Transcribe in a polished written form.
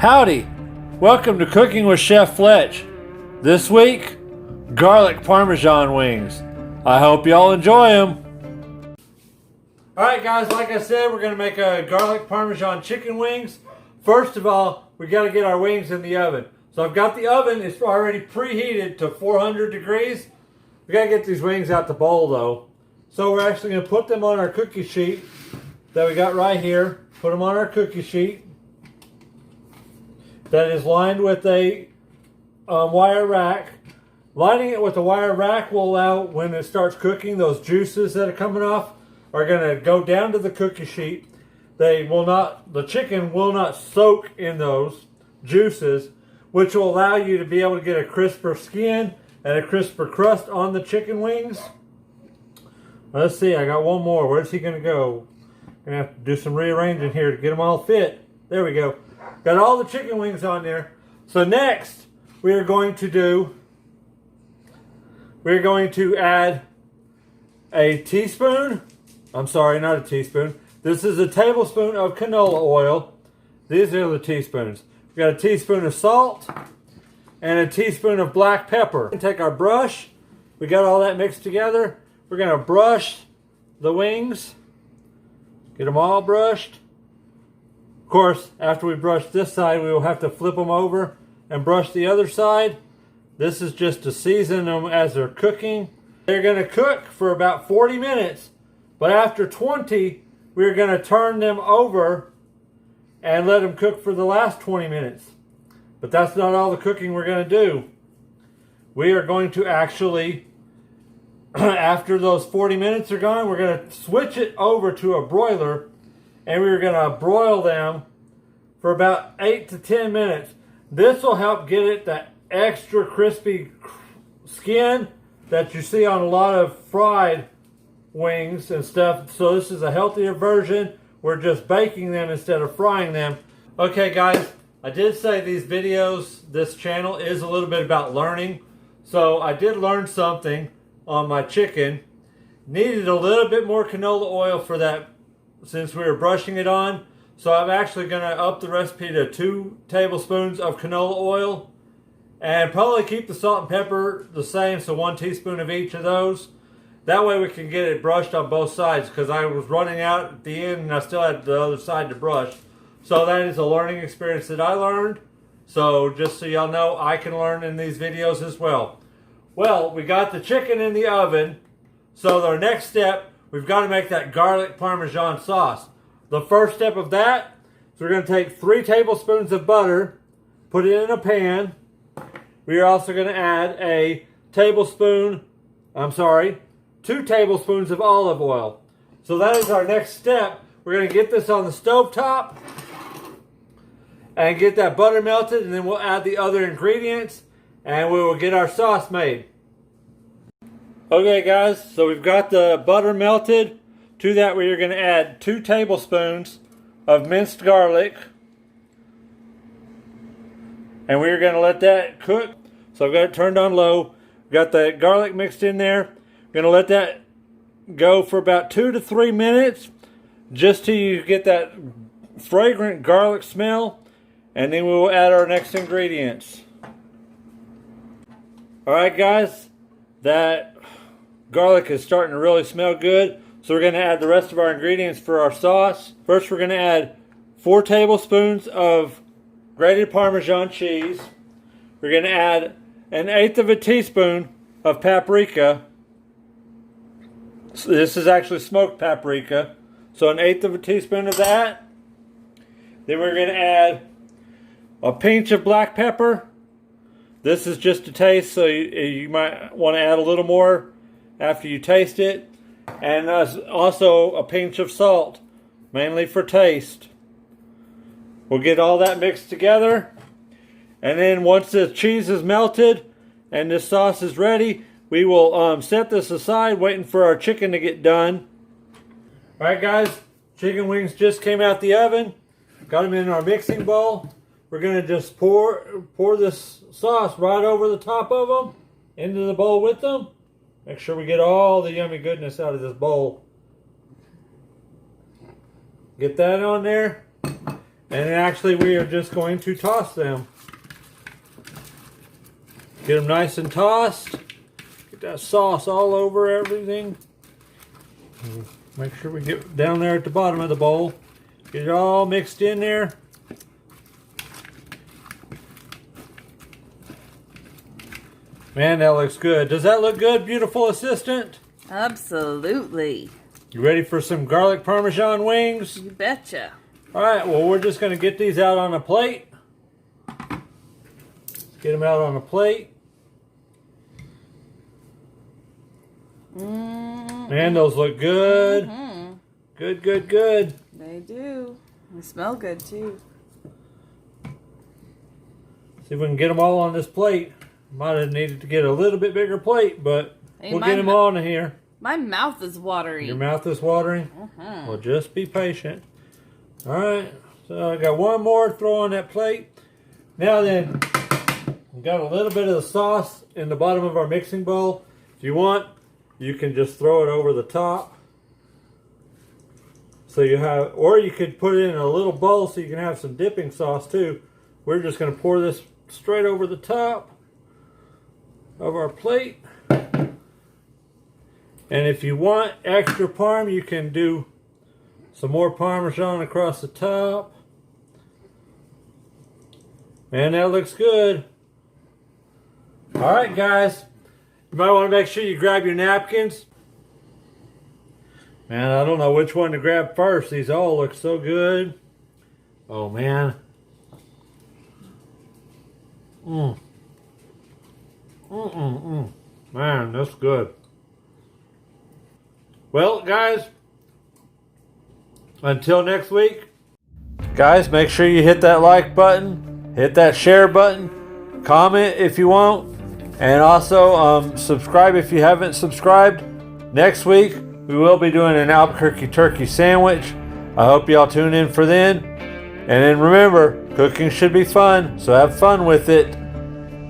Howdy! Welcome to Cooking with Chef Fletch. This week, garlic Parmesan wings. I hope y'all enjoy them. Alright guys, like I said, we're going to make a garlic Parmesan chicken wings. First of all, we got to get our wings in the oven. So I've got the oven, it's already preheated to 400 degrees. We got to get these wings out the bowl though. So we're actually going to put them on our cookie sheet that we got right here. Put them on our cookie sheet that is lined with a wire rack. Lining it with a wire rack will allow, when it starts cooking, those juices that are coming off are going to go down to the cookie sheet. The chicken will not soak in those juices, which will allow you to be able to get a crisper skin and a crisper crust on the chicken wings. Let's see, I got one more. Where's he going to go? Going to have to do some rearranging here to get them all fit. There we go. Got all the chicken wings on there. So next, we are going to add a teaspoon. I'm sorry, not a teaspoon. This is a tablespoon of canola oil. These are the teaspoons. We got a teaspoon of salt and a teaspoon of black pepper. Take our brush. We got all that mixed together. We're going to brush the wings. Get them all brushed. Of course, after we brush this side, we will have to flip them over and brush the other side. This is just to season them as they're cooking. They're going to cook for about 40 minutes, but after 20, we're going to turn them over and let them cook for the last 20 minutes. But that's not all the cooking we're going to do. We are going to actually, after those 40 minutes are gone, we're going to switch it over to a broiler, and we're going to broil them for about 8 to 10 minutes. This will help get it that extra crispy skin that you see on a lot of fried wings and stuff. So this is a healthier version. We're just baking them instead of frying them. Okay guys, I did say these videos, this channel is a little bit about learning. So I did learn something on my chicken. Needed a little bit more canola oil for that since we were brushing it on. So I'm actually going to up the recipe to 2 tablespoons of canola oil. And probably keep the salt and pepper the same, so 1 teaspoon of each of those. That way we can get it brushed on both sides, because I was running out at the end and I still had the other side to brush. So that is a learning experience that I learned. So just so y'all know, I can learn in these videos as well. Well, we got the chicken in the oven. So our next step, we've got to make that garlic Parmesan sauce. The first step of that is we're going to take 3 tablespoons of butter, put it in a pan. We are also going to add 2 tablespoons of olive oil. So that is our next step. We're going to get this on the stove top and get that butter melted, and then we'll add the other ingredients and we will get our sauce made. Okay guys, so we've got the butter melted. To that we are going to add 2 tablespoons of minced garlic. And we're going to let that cook. So I've got it turned on low. Got the garlic mixed in there. Going to let that go for about 2 to 3 minutes. Just till you get that fragrant garlic smell. And then we will add our next ingredients. Alright guys. That garlic is starting to really smell good. So we're going to add the rest of our ingredients for our sauce. First we're going to add 4 tablespoons of grated Parmesan cheese. We're going to add 1/8 of a teaspoon of paprika. So this is actually smoked paprika. So 1/8 of a teaspoon of that. Then we're going to add a pinch of black pepper. This is just a taste, so you might want to add a little more after you taste it. And also a pinch of salt, mainly for taste. We'll get all that mixed together. And then once the cheese is melted and this sauce is ready, we will set this aside, waiting for our chicken to get done. Alright guys, chicken wings just came out the oven. Got them in our mixing bowl. We're going to just pour this sauce right over the top of them, into the bowl with them. Make sure we get all the yummy goodness out of this bowl. Get that on there. And actually we are just going to toss them. Get them nice and tossed. Get that sauce all over everything. Make sure we get down there at the bottom of the bowl. Get it all mixed in there. Man, that looks good. Does that look good, beautiful assistant? Absolutely. You ready for some garlic Parmesan wings? You betcha. All right, well, we're just going to get these out on a plate. Let's get them out on a plate. Man, those look good. Good, good, good. They do. They smell good, too. See if we can get them all on this plate. Might have needed to get a little bit bigger plate, but we'll get them all in here. My mouth is watering. Your mouth is watering? Well, just be patient. All right, so I got one more to throw on that plate. Now then, we got a little bit of the sauce in the bottom of our mixing bowl. If you want, you can just throw it over the top. So you have, or you could put it in a little bowl so you can have some dipping sauce too. We're just going to pour this straight over the top of our plate. And if you want extra parm, you can do some more Parmesan across the top. Man, that looks good. All right, guys. You might want to make sure you grab your napkins. Man, I don't know which one to grab first. These all look so good. Oh, man. Man, that's good. Well, guys, until next week, guys, make sure you hit that like button, hit that share button, comment if you want, and also subscribe if you haven't subscribed. Next week, we will be doing an Albuquerque turkey sandwich. I hope y'all tune in for then. And then remember, cooking should be fun, so have fun with it.